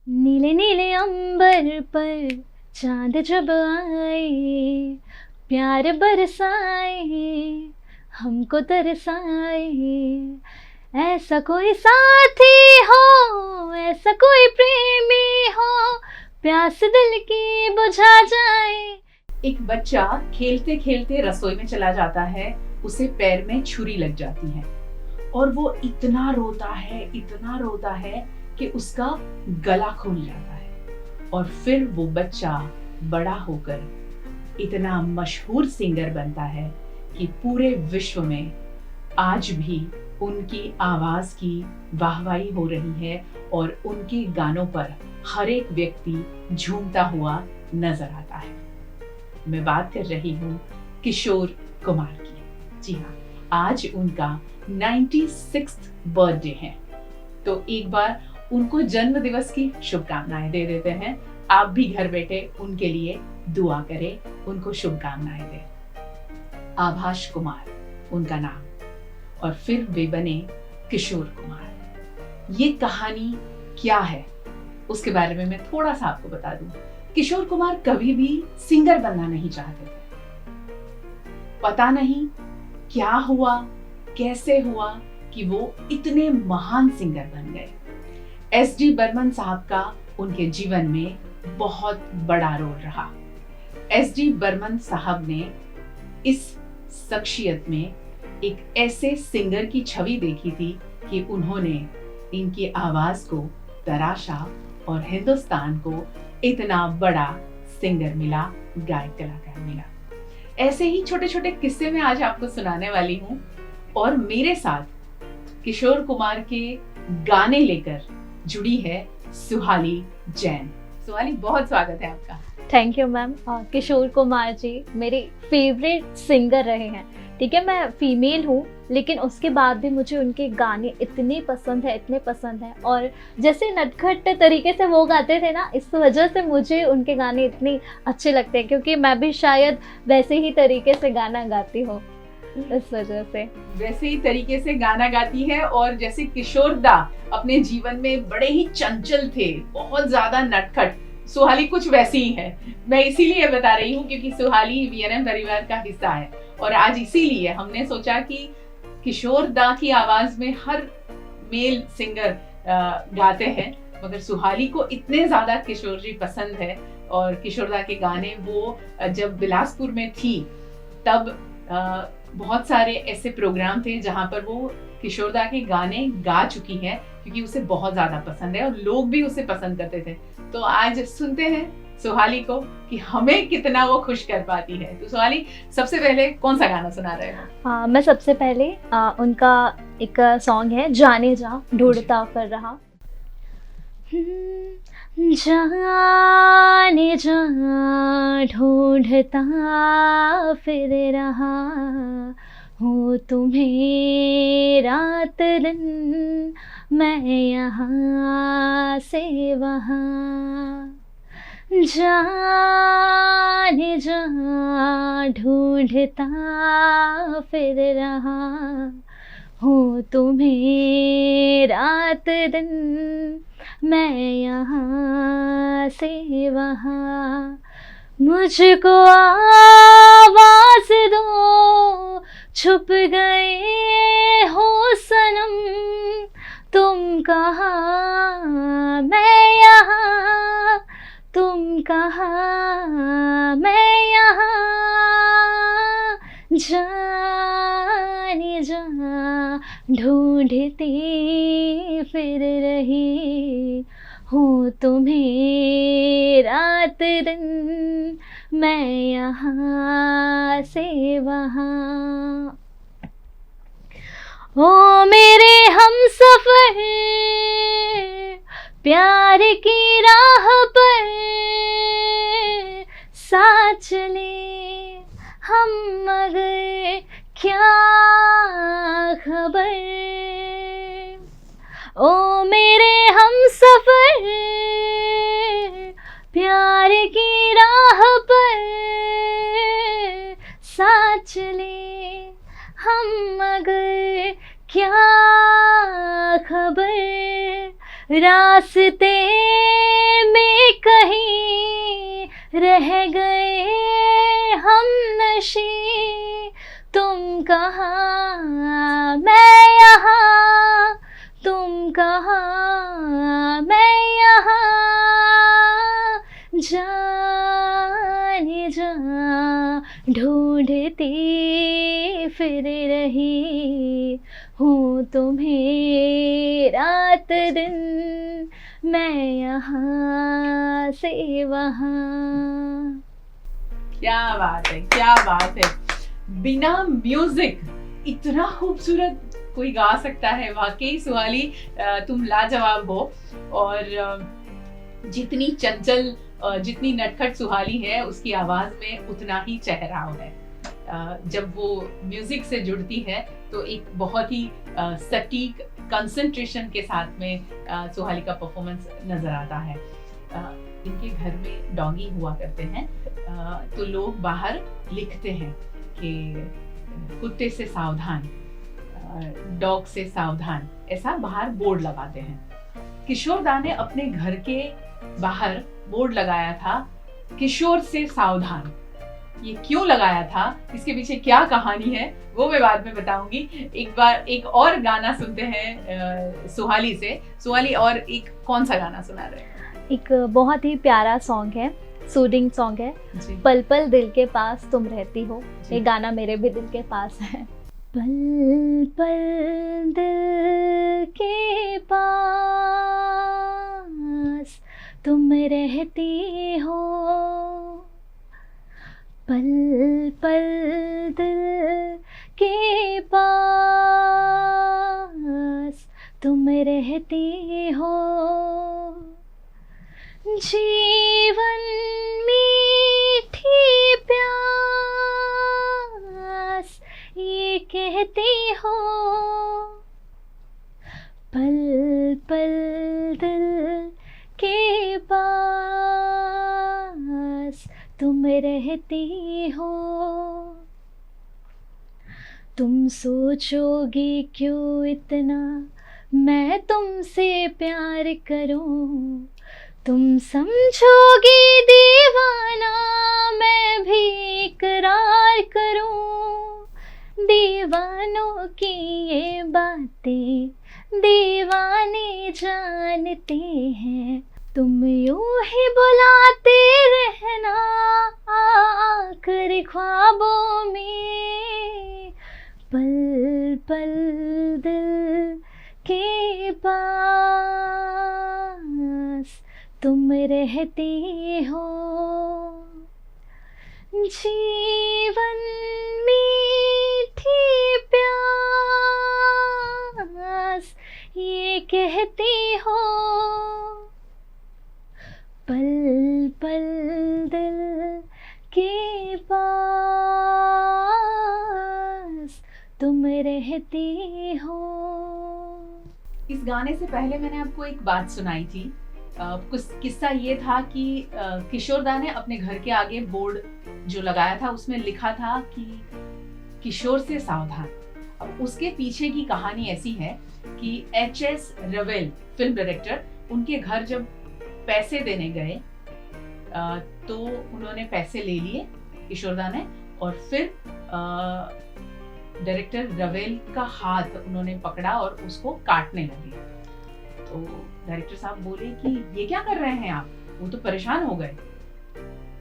नीले नीले अंबर पर चांद जब आए, प्यार बरसाए, हमको तरसाए। ऐसा कोई साथी हो, ऐसा कोई प्रेमी हो, प्यास दिल की बुझा जाए। एक बच्चा खेलते खेलते रसोई में चला जाता है, उसे पैर में छुरी लग जाती है और वो इतना रोता है कि उसका गला खुल जाता है। और फिर वो बच्चा बड़ा होकर इतना मशहूर सिंगर बनता है कि पूरे विश्व में आज भी उनकी आवाज की वाहवाही हो रही है और उनके गानों पर हर एक व्यक्ति झूमता हुआ नजर आता है। मैं बात कर रही हूँ किशोर कुमार की। जी हाँ, आज उनका 96th बर्थडे है, तो एक बार उनको जन्म दिवस की शुभकामनाएं दे देते हैं। आप भी घर बैठे उनके लिए दुआ करें, उनको शुभकामनाएं दें। आभाष कुमार उनका नाम, और फिर वे बने किशोर कुमार। ये कहानी क्या है उसके बारे में मैं थोड़ा सा आपको बता दूं। किशोर कुमार कभी भी सिंगर बनना नहीं चाहते थे। पता नहीं क्या हुआ, कैसे हुआ कि वो इतने महान सिंगर बन गए। एस.डी. बर्मन साहब का उनके जीवन में बहुत बड़ा रोल रहा। एस.डी. बर्मन साहब ने इस शख्सियत में एक ऐसे सिंगर की छवि देखी थी कि उन्होंने इनकी आवाज को तराशा और हिंदुस्तान को इतना बड़ा सिंगर मिला, गायक कलाकार मिला। ऐसे ही छोटे छोटे किस्से मैं आज आपको सुनाने वाली हूँ, और मेरे साथ किशोर कुमार के गाने लेकर जुड़ी है सुहाली जैन। सुहाली, बहुत स्वागत है आपका। Thank you ma'am. Kishore Kumar ji मेरे फेवरेट सिंगर रहे हैं। ठीक है, मैं फीमेल हूँ, लेकिन उसके बाद भी मुझे उनके गाने इतने पसंद है। और जैसे नटखट तरीके से वो गाते थे ना, इस वजह से मुझे उनके गाने इतने अच्छे लगते हैं, क्योंकि मैं भी शायद वैसे ही तरीके से गाना गाती हूँ, इस वजह से। वैसे ही तरीके से गाना गाती है, और जैसे किशोरदा अपने जीवन में बड़े ही चंचल थे, बहुत ज्यादा नटखट, सुहाली कुछ वैसी ही है। मैं इसीलिए बता रही हूँ क्योंकि सुहाली वीएनएम परिवार का हिस्सा है, और आज इसीलिए हमने सोचा कि किशोर दा की आवाज में हर मेल सिंगर गाते हैं, मगर सुहाली को इतने ज्यादा किशोर जी पसंद है। और किशोर दा के गाने, वो जब बिलासपुर में थी तब बहुत सारे ऐसे प्रोग्राम थे जहां पर वो किशोर दा के गाने गा चुकी है, क्योंकि उसे बहुत ज्यादा पसंद है और लोग भी उसे पसंद करते थे। तो आज सुनते हैं सुहाली को कि हमें कितना वो खुश कर पाती है। तो सुहाली, सबसे पहले कौन सा गाना सुना रहे हो? मैं सबसे पहले उनका एक सॉन्ग है जाने जा ढूंढता फिर रहा। जाने जा ढूंढता फिर रहा हूँ तुम्हें रात दिन, मैं यहाँ से वहाँ। जाने जा ढूंढता फिर रहा हूँ तुम्हें रात दिन, मैं यहाँ से वहाँ। मुझको आवाज़ दो, छुप गए हो सनम, तुम कहाँ मैं यहाँ, तुम कहाँ मैं यहाँ। जाने जा ढूंढती फिर रही हूँ तुम्हें रात दिन, मैं यहाँ से वहाँ। ओ मेरे हमसफर प्यार की राह पर साथ चले हम, मगर क्या खबर। ओ मेरे हमसफर प्यार की राह पर साथ चले हम, मगर क्या खबर। रास्ते रह गए हम नशी, तुम कहाँ मैं यहाँ, तुम कहाँ मैं यहाँ, जाने जा ढूंढती फिर रही हूँ तुम्हें रात दिन, मैं यहाँ से वहाँ। क्या बात है, क्या बात है। बिना म्यूजिक इतना खूबसूरत कोई गा सकता है? वाकई सुहाली, तुम लाजवाब हो। और जितनी चंचल, जितनी नटखट सुहाली है, उसकी आवाज में उतना ही ठहराव है। जब वो म्यूजिक से जुड़ती है तो एक बहुत ही सटीक कंसंट्रेशन के साथ में सुहाली का परफॉर्मेंस नजर आता है। इनके घर में डॉगी हुआ करते हैं, तो लोग बाहर लिखते हैं कि कुत्ते से सावधान, डॉग से सावधान, ऐसा बाहर बोर्ड लगाते हैं। किशोर दा ने अपने घर के बाहर बोर्ड लगाया था, किशोर से सावधान। ये क्यों लगाया था, इसके पीछे क्या कहानी है, वो मैं बाद में बताऊंगी। एक बार एक और गाना सुनते हैं सुहाली से। सुहाली, और एक कौन सा गाना सुना रहे हैं? एक बहुत ही प्यारा सॉन्ग है, सूदिंग सॉन्ग है, पल पल दिल के पास तुम रहती हो। ये गाना मेरे भी दिल के पास है। पल पल दिल के पास तुम रहती हो, पल पल दिल के पास तुम रहती हो, जीवन मीठी प्यास ये कहती हो, पल पल दिल के पास तुम रहती हो। तुम सोचोगी क्यों इतना मैं तुमसे प्यार करूं, तुम समझोगी दीवाना मैं भी इकरार करूं। दीवानों की ये बातें दीवाने जानते हैं, तुम यूं ही बुलाते रहना आकर ख्वाबों में, पल पल दिल के पास तुम रहती हो, जीवन मीठी प्यास ये कहती हो, पल पल दिल के पास तुम रहती हो। इस गाने से पहले मैंने आपको एक बात सुनाई थी। कुछ किस्सा ये था कि किशोर दा ने अपने घर के आगे बोर्ड जो लगाया था उसमें लिखा था कि किशोर से सावधान। अब उसके पीछे की कहानी ऐसी है कि एच.एस. रवेल फिल्म डायरेक्टर उनके घर जब पैसे देने गए तो उन्होंने पैसे ले लिए किशोर दा ने, और फिर डायरेक्टर रवेल का हाथ उन्होंने पकड़ा और उसको काटने लगे। तो डायरेक्टर साहब बोले कि ये क्या कर रहे हैं आप, वो तो परेशान हो गए।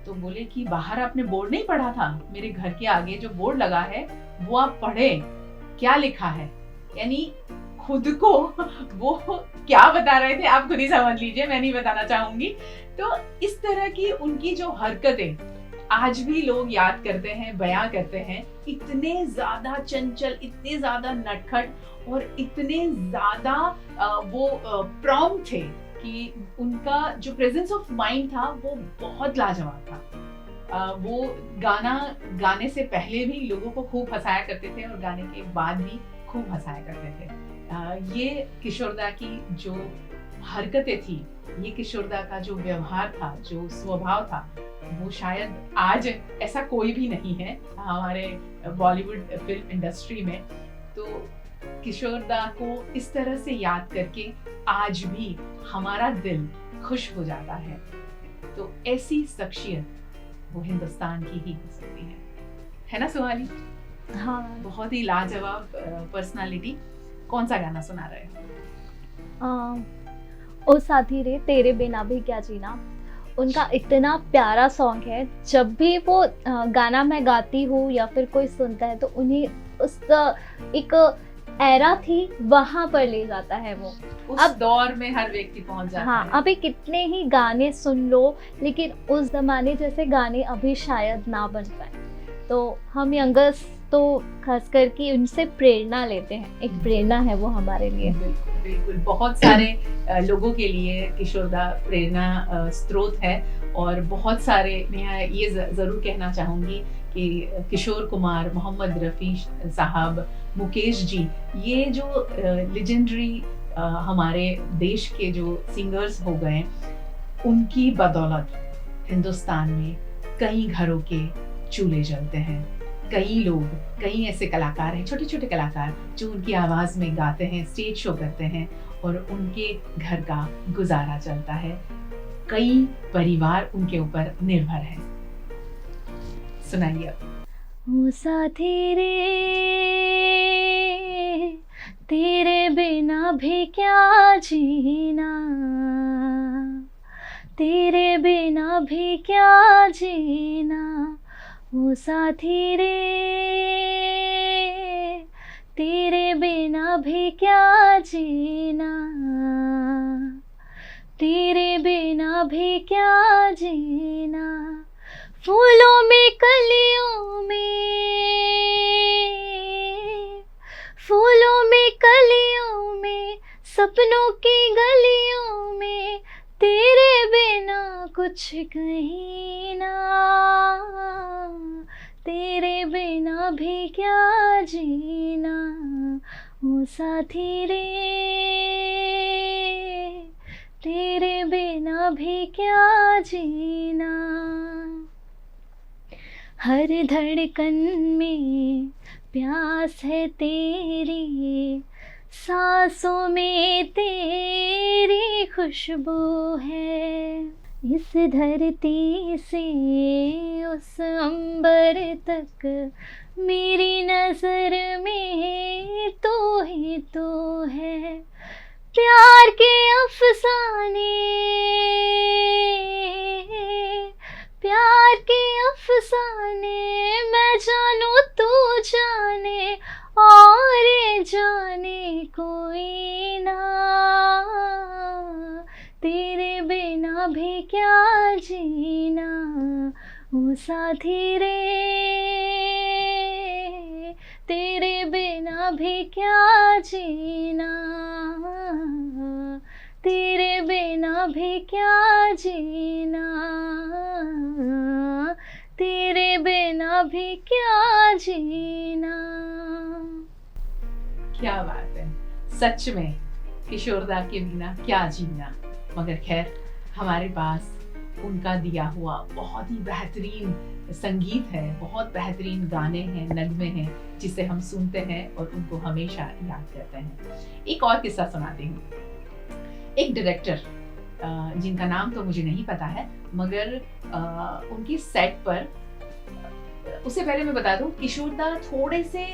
तो बोले कि बाहर आपने बोर्ड नहीं पढ़ा था, मेरे घर के आगे जो बोर्ड लगा है वो आप पढ़े, क्या लिखा है। यानी खुद को वो क्या बता रहे थे आप खुद ही समझ लीजिए, मैं नहीं बताना चाहूंगी। तो इस तरह की उनकी जो हरकतें आज भी लोग याद करते हैं, बयां करते हैं। इतने ज्यादा चंचल, इतने ज्यादा नटखट और इतने ज्यादा वो प्रॉम्प्ट थे कि उनका जो प्रेजेंस ऑफ माइंड था वो बहुत लाजवाब था। वो गाने से पहले भी लोगों को खूब हंसाया करते थे और गाने के बाद भी खूब हंसाया करते थे। ये किशोर दा की जो हरकतें थी, ये किशोर दा का जो व्यवहार था, जो स्वभाव था, वो शायद आज ऐसा कोई भी नहीं है हमारे बॉलीवुड फिल्म इंडस्ट्री में। तो किशोर दा को इस तरह से याद करके आज भी हमारा दिल खुश हो जाता है। तो ऐसी शख्सियत वो हिंदुस्तान की ही हो सकती है ना सुहाली? हाँ। बहुत ही लाजवाब पर्सनालिटी। कौन सा गाना सुना रहे हो? ओ साथी रे तेरे बिना भी क्या जीना, उनका इतना प्यारा सॉन्ग है। जब भी वो गाना मैं गाती हूँ या फिर कोई सुनता है तो उन्हें उस एक एरा थी वहाँ पर ले जाता है वो। उस अब दौर में हर व्यक्ति पहुंच जाता हाँ, है। अभी कितने ही गाने सुन लो लेकिन उस जमाने जैसे गाने अभी शायद ना बन पाए। तो हम यंगर्स तो खास करके उनसे प्रेरणा लेते हैं, एक प्रेरणा है वो हमारे लिए। बिल्कुल बिल्कुल, बहुत सारे लोगों के लिए किशोर दा प्रेरणा स्रोत है। और बहुत सारे, मैं ये ज़रूर कहना चाहूँगी कि किशोर कुमार, मोहम्मद रफ़ी साहब, मुकेश जी, ये जो लेजेंडरी हमारे देश के जो सिंगर्स हो गए, उनकी बदौलत हिंदुस्तान में कई घरों के चूल्हे जलते हैं। कई लोग, कई ऐसे कलाकार हैं, छोटे छोटे कलाकार, जो उनकी आवाज़ में गाते हैं, स्टेज शो करते हैं और उनके घर का गुजारा चलता है। कई परिवार उनके ऊपर निर्भर हैं। सुनाइए। ओ साथी रे तेरे बिना भी क्या जीना, तेरे बिना भी क्या जीना, ओ साथी रे तेरे बिना भी क्या जीना, तेरे बिना भी क्या जीना, फूलों में कलियों में, फूलों में कलियों में, सपनों की गलियों में, तेरे बिना कुछ कहीं ना, तेरे बिना भी क्या जीना, ओ साथी रे तेरे बिना भी क्या जीना। हर धड़कन में प्यास है तेरी, सांसों में तेरी खुशबू है, इस धरती से उस अंबर तक मेरी नजर में तू ही तू है। प्यार के अफसाने, प्यार के अफसाने, मैं जानू तू जाने और जाने कोई ना, तेरे बिना भी क्या जीना, ओ साथी रे तेरे बिना भी क्या जीना, तेरे बिना भी क्या जीना, तेरे बिना भी क्या जीना। क्या बात है, सच में किशोर दा के बिना क्या जीना। मगर खैर, हमारे पास उनका दिया हुआ बहुत ही बेहतरीन संगीत है, बहुत बेहतरीन गाने हैं, नगमे हैं, जिसे हम सुनते हैं और उनको हमेशा याद करते हैं। एक और किस्सा सुनाती हूँ। एक डायरेक्टर, जिनका नाम तो मुझे नहीं पता है, मगर उनकी सेट पर, उससे पहले मैं बता दूं, किशोर दा थोड़े से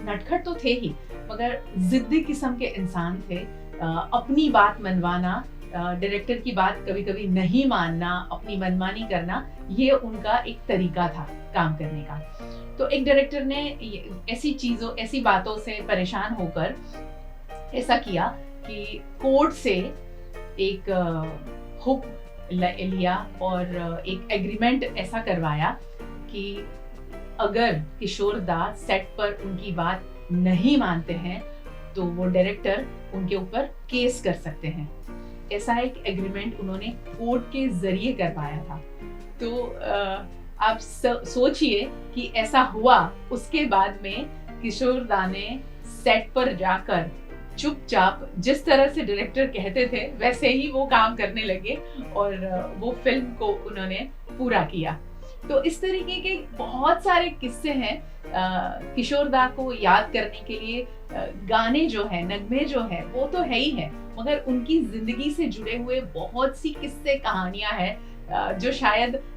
नटखट तो थे ही, मगर जिद्दी किस्म के इंसान थे। अपनी बात मनवाना, डायरेक्टर की बात कभी कभी नहीं मानना, अपनी मनमानी करना, ये उनका एक तरीका था काम करने का। तो एक डायरेक्टर ने ऐसी बातों से परेशान होकर ऐसा किया कि कोर्ट से एक हुक्म लिया और एक एग्रीमेंट ऐसा करवाया कि अगर किशोर दा सेट पर उनकी बात नहीं मानते हैं तो वो डायरेक्टर उनके ऊपर केस कर सकते हैं। ऐसा एक एग्रीमेंट उन्होंने कोर्ट के जरिए करवाया था। तो आप सोचिए कि ऐसा हुआ। उसके बाद में किशोर दा ने सेट पर जाकर चुपचाप जिस तरह से डायरेक्टर कहते थे वैसे ही वो काम करने लगे और वो फिल्म को उन्होंने पूरा किया। तो इस तरीके के बहुत सारे किस्से हैं। किशोर दा को याद करने के लिए गाने जो है, नगमे जो है, वो तो है ही है, मगर उनकी जिंदगी से जुड़े हुए बहुत सी किस्से कहानियां हैं जो शायद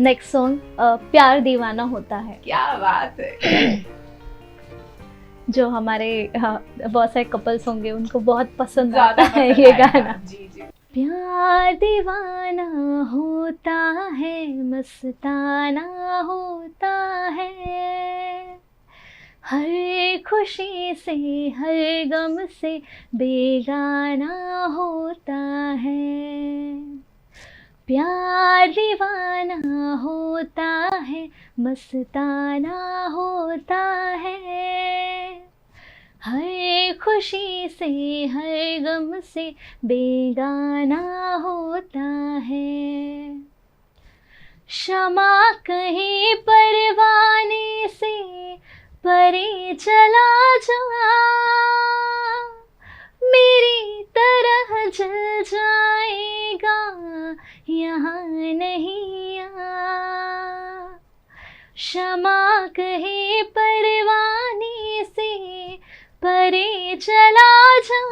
नेक्स्ट सॉन्ग प्यार दीवाना होता है, क्या बात है। जो हमारे बहुत सारे कपल्स होंगे उनको बहुत पसंद ज्यादा आता है पसंद ये आएगा। गाना। जी जी। प्यार दीवाना होता है, मस्ताना होता है, हर खुशी से हर गम से बेगाना होता है। प्यार दीवाना होता है, मस्ताना होता है, हर खुशी से हर गम से बेगाना होता है। शमा कहीं परवाने से परे चला जा, मेरी तरह जल जाएगा यहाँ नहीं आ। शमा कहीं परवाने से परे चला जा,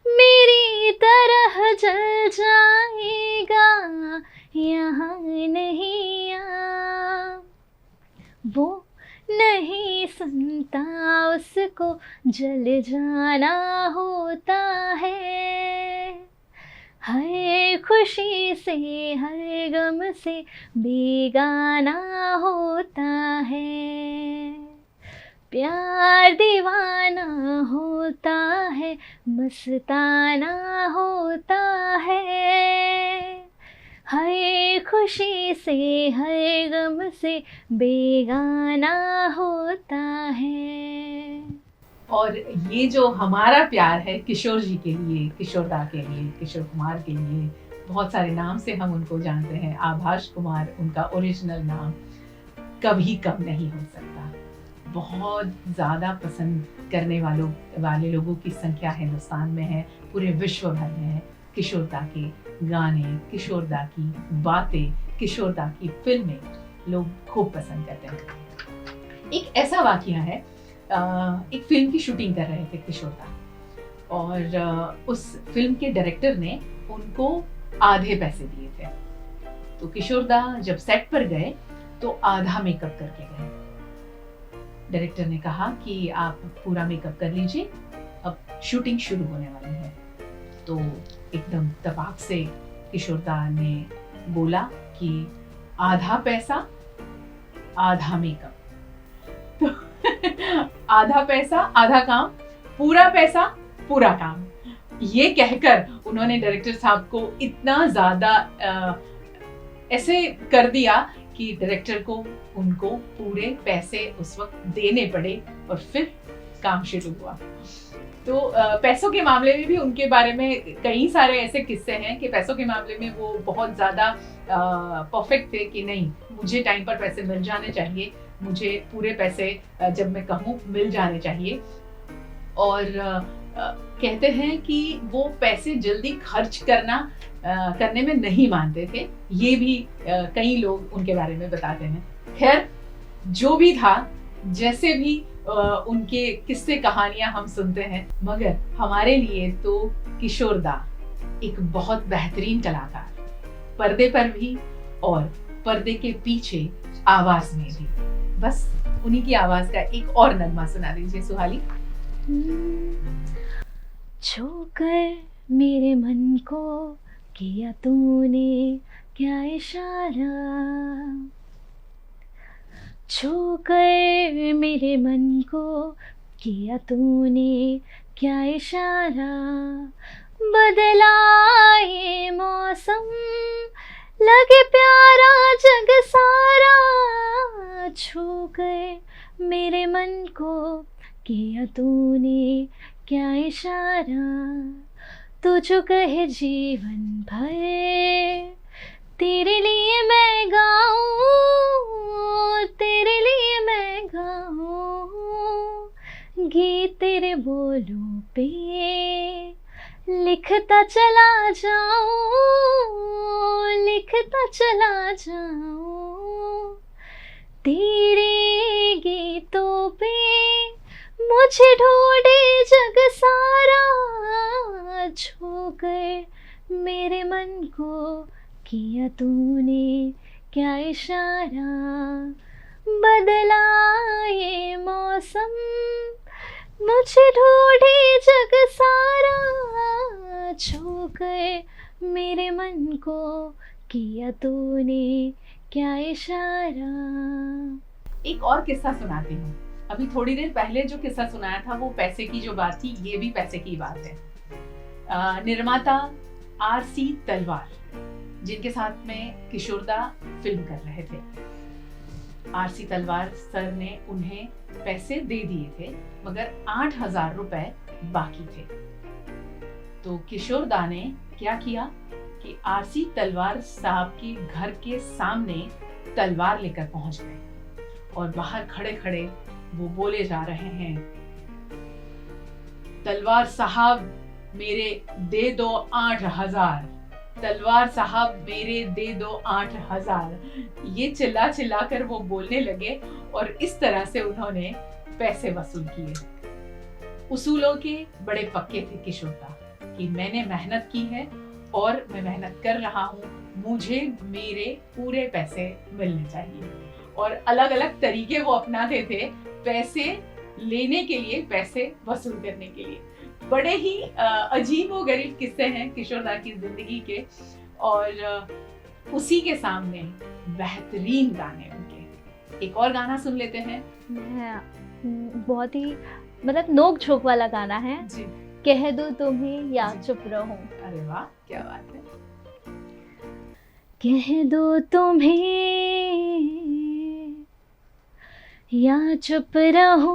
मेरी तरह जल जाएगा यहाँ नहीं आ। वो नहीं सुनता, उसको जल जाना होता है, हर खुशी से हर गम से बेगाना होता है। प्यार दीवाना होता है, मस्ताना होता है, हर खुशी से हर गम से बेगाना होता है। और ये जो हमारा प्यार है किशोर जी के लिए, किशोर दा के लिए, किशोर कुमार के लिए, बहुत सारे नाम से हम उनको जानते हैं, आभाष कुमार उनका ओरिजिनल नाम, कभी कम नहीं हो सकता। बहुत ज़्यादा पसंद करने वाले लोगों की संख्या हिंदुस्तान में है, पूरे विश्व भर में है। किशोर दा के गाने, किशोर दा की बातें, किशोर दा की फिल्में लोग खूब पसंद करते हैं। एक ऐसा वाकया है, एक फिल्म की शूटिंग कर रहे थे किशोर दा, और उस फिल्म के डायरेक्टर ने उनको आधे पैसे दिए थे। तो किशोर दा जब सेट पर गए तो आधा मेकअप करके गए। डायरेक्टर ने कहा कि आप पूरा मेकअप कर लीजिए, अब शूटिंग शुरू होने वाली है। तो एकदम तबाक से किशोर दा ने बोला कि आधा पैसा आधा मेकअप। तो आधा पैसा आधा काम, पूरा पैसा पूरा काम, ये कहकर उन्होंने डायरेक्टर साहब को इतना ज्यादा ऐसे कर दिया कि डायरेक्टर को उनको पूरे पैसे उस वक्त देने पड़े और फिर काम शुरू हुआ। तो पैसों के मामले में भी उनके बारे में कई सारे ऐसे किस्से हैं कि पैसों के मामले में वो बहुत ज़्यादा परफेक्ट थे कि नहीं, मुझे टाइम पर पैसे मिल जाने चाहिए, मुझे पूरे पैसे जब मैं कहूँ मिल जाने चाहिए। और कहते हैं कि वो पैसे जल्दी खर्च करने में नहीं मानते थे। ये भी कई लोग उनके बारे में बताते हैं। खैर, जो भी था, जैसे भी उनके किस्से कहानियां हम सुनते हैं, मगर हमारे लिए तो किशोर दा एक बहुत बेहतरीन कलाकार, पर्दे पर भी और पर्दे के पीछे आवाज में भी। बस उन्हीं की आवाज का एक और नगमा सुना दीजिए सुहाली। छूकर मेरे मन को किया तूने क्या इशारा, छूकर मेरे मन को किया तूने क्या इशारा, बदला ये मौसम लगे प्यारा जग सारा, छूकर मेरे मन को किया तूने क्या इशारा, तू जो कहे जीवन भर तेरे लिए मैं गाऊं, तेरे लिए मैं गाऊं, गीत तेरे बोलों पे लिखता चला जाऊं, लिखता चला जाऊं, तेरे गीतों पे मुझे ढूंढे जग सारा, छू गए मेरे मन को किया तूने क्या इशारा, बदला ये मौसम, मुझे ढूंढे जग सारा, छू गए मेरे मन को, किया तूने क्या इशारा। एक और किस्सा सुनाती हूँ। अभी थोड़ी देर पहले जो किस्सा सुनाया था वो पैसे की जो बात थी, ये भी पैसे की बात है। निर्माता आरसी तलवार, जिनके साथ में किशोरदा फिल्म कर रहे थे, आरसी तलवार सर ने उन्हें पैसे दे दिए थे, मगर 8,000 रुपए बाकी थे। तो किशोरदा ने क्या किया कि आरसी तलवार साहब के घर के सामने तलवार लेकर पहुंच गए और बाहर खड़े खड़े वो बोले जा रहे हैं, तलवार साहब मेरे दे दो 8,000, तलवार साहब मेरे दे दो 8,000। ये चिल्ला चिल्ला कर वो बोलने लगे और इस तरह से उन्होंने पैसे वसूल किए। उसूलों के बड़े पक्के थे किशोरदा कि मैंने मेहनत की है और मैं मेहनत कर रहा हूँ, मुझे मेरे पूरे पैसे मिलने चाहिए। और अलग अलग तरीके वो अपनाते थे पैसे लेने के लिए, पैसे वसूल करने के लिए। बड़े ही अजीब व गरीब किस्से हैं किशोरदा की जिंदगी के, और उसी के सामने बेहतरीन गाने उनके। एक और गाना सुन लेते हैं। बहुत ही मतलब नोक झोंक वाला गाना है जी। कह दो तुम्हें या चुप रहो। अरे वाह, क्या बात है। कह दो तुम्हें या चुप रहो,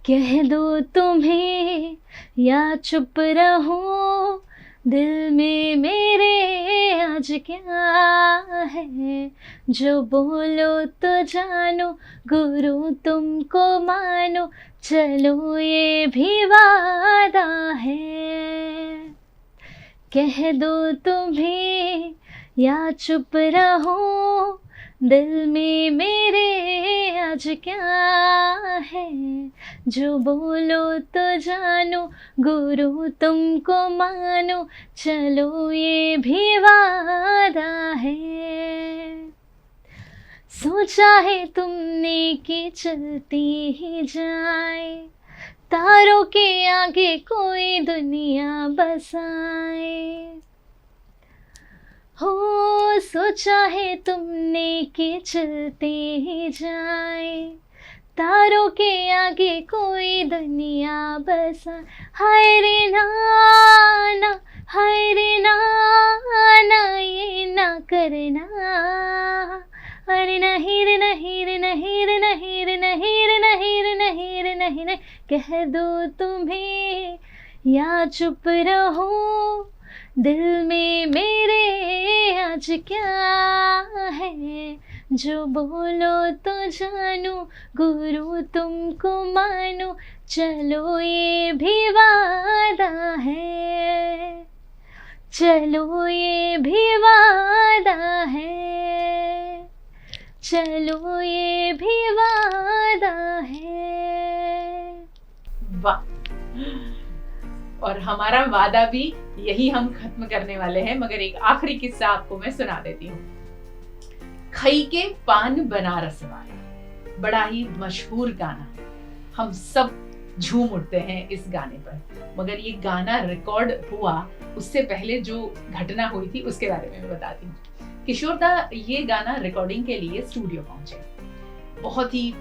कह दो तुम्हें या चुप रहो, दिल में मेरे आज क्या है, जो बोलो तो जानो, गुरु तुमको मानो, चलो ये भी वादा है। कह दो तुम्हें या चुप रहो, दिल में मेरे आज क्या है, जो बोलो तो जानो, गुरु तुमको मानो, चलो ये भी वादा है। सोचा है तुमने कि चलती ही जाए, तारों के आगे कोई दुनिया बसाए। हो सोचा है तुमने कि चलते ही जाए, तारों के आगे कोई दुनिया बसा। हाय रे नाना, हाय रे नाना, ये ना करना, अरे नहीं रे नहीं रे नहीं रे नहीं रे नहीं रे नहीं रे नहीं रे नहीं रे। कह दो तुम्हें या चुप रहो, दिल में मेरे आज क्या है, जो बोलो तो जानो, गुरु तुमको मानो, चलो ये भी वादा है, चलो ये भी वादा है, चलो ये भी वादा है। वाह। और हमारा वादा भी यही हम खत्म करने वाले हैं, मगर एक आखिरी किस्सा आपको मैं सुना देती हूँ। खई के पान बनारस वाला, बड़ा ही मशहूर गाना, हम सब झूम उठते हैं इस गाने पर। मगर ये गाना रिकॉर्ड हुआ उससे पहले जो घटना हुई थी उसके बारे में मैं बताती हूँ। किशोरदा ये गाना रिकॉर्डिंग के लिए स्टूडियो पहुंचे, बहुत ही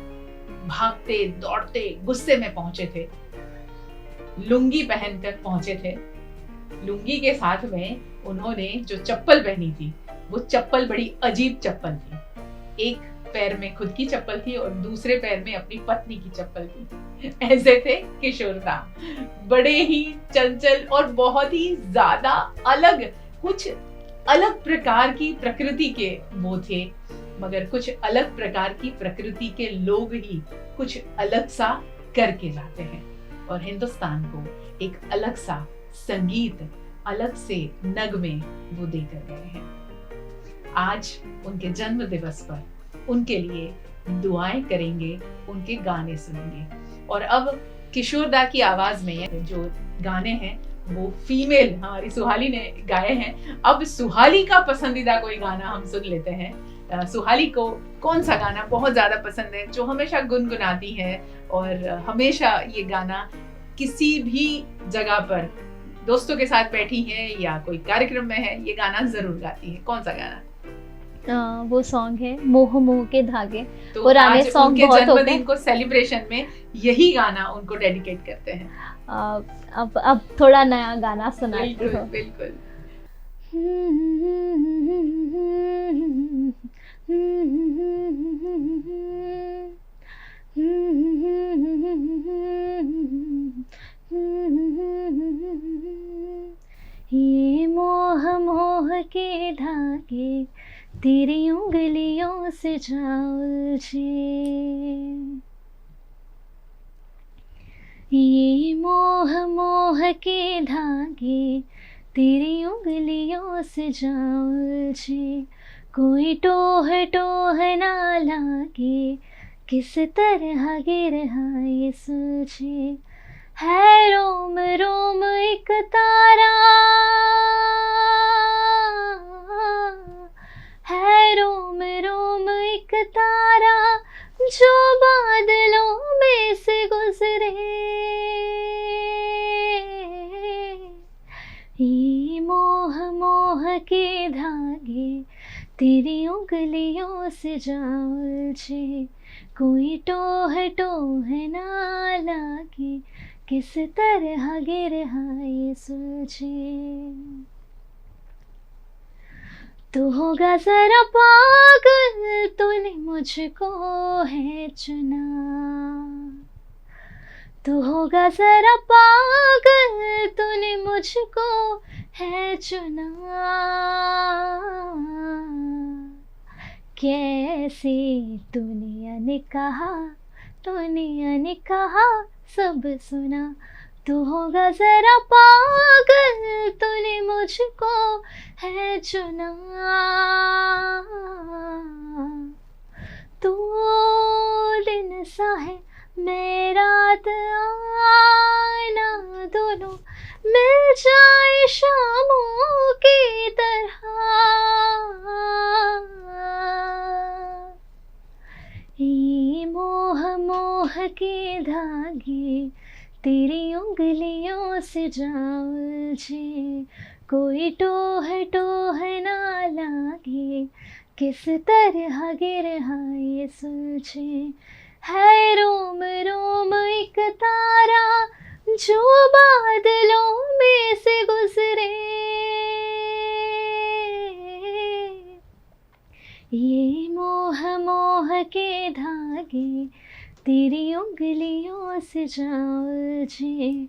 भागते दौड़ते गुस्से में पहुंचे थे, लुंगी पहनकर पहुंचे थे। लुंगी के साथ में उन्होंने जो चप्पल पहनी थी वो चप्पल बड़ी अजीब चप्पल थी। एक पैर में खुद की चप्पल थी और दूसरे पैर में अपनी पत्नी की चप्पल थी। ऐसे थे किशोरदा, बड़े ही चंचल और बहुत ही ज्यादा अलग, कुछ अलग प्रकार की प्रकृति के वो थे। मगर कुछ अलग प्रकार की प्रकृति के लोग ही कुछ अलग सा करके जाते हैं और हिंदुस्तान को एक अलग सा संगीत, अलग से नगमे वो देकर गए हैं। आज उनके जन्म दिवस पर उनके लिए दुआएं करेंगे, उनके गाने सुनेंगे। और अब किशोरदा की आवाज में जो गाने हैं वो फीमेल हमारी सुहाली ने गाए हैं। अब सुहाली का पसंदीदा कोई गाना हम सुन लेते हैं। सुहाली को कौन सा गाना बहुत ज्यादा पसंद है जो हमेशा गुनगुनाती है, और हमेशा ये गाना किसी भी जगह पर दोस्तों के साथ बैठी है या कोई कार्यक्रम में है, ये गाना जरूर गाती है। कौन सा गाना? वो सॉन्ग है मोह मोह के धागे। तो पुराने आज सॉन्ग उनके बहुत हो जन्मदिन गए। को सेलिब्रेशन में यही गाना उनको डेडिकेट करते हैं। अब थोड़ा नया गाना सुनाती बिल्कुल हूँ। बिल्कुल। ये मोह मोह के धागे तेरी उंगलियों से जा उलझे, ये मोह मोह के धागे तेरी उंगलियों से जा उलझे, कोई टोह टोह ना लागे, किस तरह गिर ये सुलझे, है रोम रोम एक तारा, है रोम रोम एक तारा जो बादलों में से गुजरे, ये मोह मोह के धागे तेरी उंगलियों से जा उलझे, कोई टोह टोह ना लागे, किस तरह गिर ये सुलझे। तू होगा जरा पागल तूने मुझको है चुना, तू होगा जरा पागल तूने मुझको है चुना, कैसे तूने कहा सब सुना, तू होगा जरा पागल तूने मुझको है चुना, तू दिन सा है मैं रात आना, दोनों मिल जाए शामों की तरह, ये मोह मोह के धागे तेरी उंगलियों से जा उलझे, कोई टोह टोह ना लागे, किस तरह गिर ये सुलझे, है रोम रोम एक तारा जो बादलों में से गुजरे, ये मोह मोह के धागे तेरी उंगलियों से जा उलझे,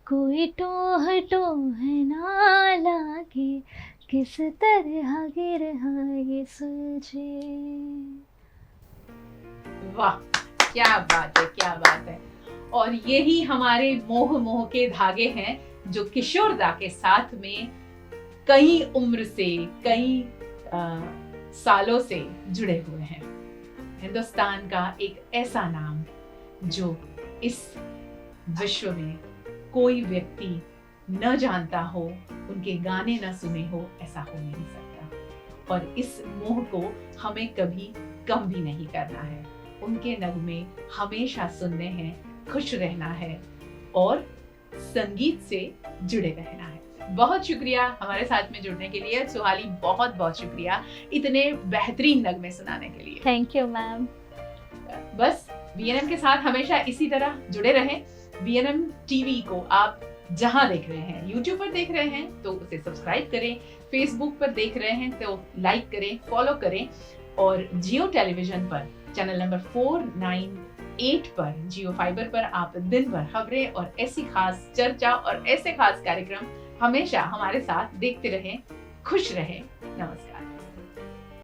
कोई टोह टोह ना लागे, किस तरह गिर ये सुलझे। वाह, क्या बात है, क्या बात है। और यही हमारे मोह मोह के धागे हैं जो किशोर दा के साथ में कई उम्र से, कई सालों से जुड़े हुए हैं। हिंदुस्तान का एक ऐसा नाम जो इस विश्व में कोई व्यक्ति न जानता हो, उनके गाने न सुने हो, ऐसा हो नहीं सकता। और इस मोह को हमें कभी कम भी नहीं करना है। उनके नगमे हमेशा सुनने हैं, खुश रहना है और संगीत से जुड़े रहना है। बहुत शुक्रिया हमारे साथ में जुड़ने के लिए सुहाली, बहुत बहुत शुक्रिया इतने बेहतरीन नगमे सुनाने के लिए। Thank you ma'am. बस VNM के साथ हमेशा इसी तरह जुड़े रहें। VNM टीवी को आप जहां देख रहे हैं, YouTube पर देख रहे हैं तो उसे सब्सक्राइब करें, Facebook पर देख रहे हैं तो लाइक करें, फॉलो करें, और जियो टेलीविजन पर चैनल नंबर 498 पर, जियो फाइबर पर आप दिन भर खबरें और ऐसी खास चर्चा और ऐसे खास कार्यक्रम हमेशा हमारे साथ देखते रहें। खुश रहें। नमस्कार।